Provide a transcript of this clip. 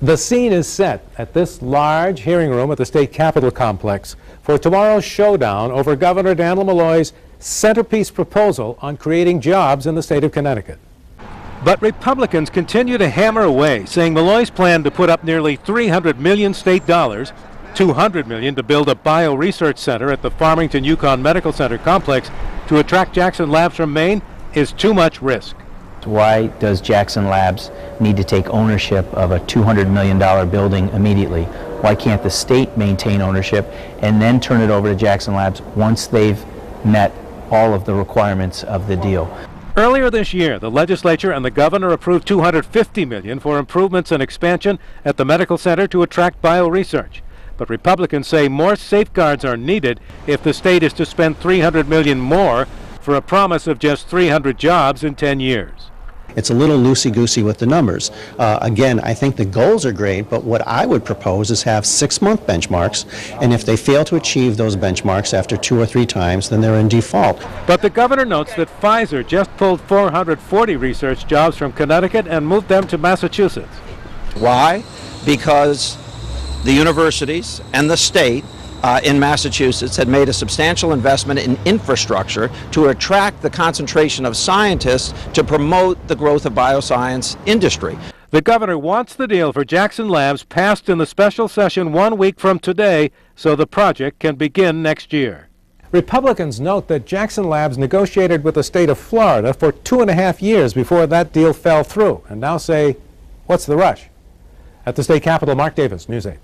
The scene is set at this large hearing room at the state capitol complex for tomorrow's showdown over Governor Malloy's centerpiece proposal on creating jobs in the state of Connecticut. But Republicans continue to hammer away, saying Malloy's plan to put up nearly $300 million state dollars, $200 million to build a bio-research center at the Farmington U-Conn Medical Center complex to attract Jackson Labs from Maine is too much risk. Why does Jackson Labs need to take ownership of a $200 million building immediately? Why can't the state maintain ownership and then turn it over to Jackson Labs once they've met all of the requirements of the deal? Earlier this year, the legislature and the governor approved $250 million for improvements and expansion at the medical center to attract bio-research. But Republicans say more safeguards are needed if the state is to spend $300 million more for a promise of just 300 jobs in 10 years. It's a little loosey-goosey with the numbers. Again, I think the goals are great, but what I would propose is have 6-month benchmarks, and if they fail to achieve those benchmarks after 2 or 3 times, then they're in default. But the governor notes that Pfizer just pulled 440 research jobs from Connecticut and moved them to Massachusetts. Why? Because the universities and the state in Massachusetts had made a substantial investment in infrastructure to attract the concentration of scientists to promote the growth of bioscience industry. The governor wants the deal for Jackson Labs passed in the special session 1 week from today so the project can begin next year. Republicans note that Jackson Labs negotiated with the state of Florida for 2.5 years before that deal fell through, and now say, what's the rush? At the state capitol, Mark Davis, News 8.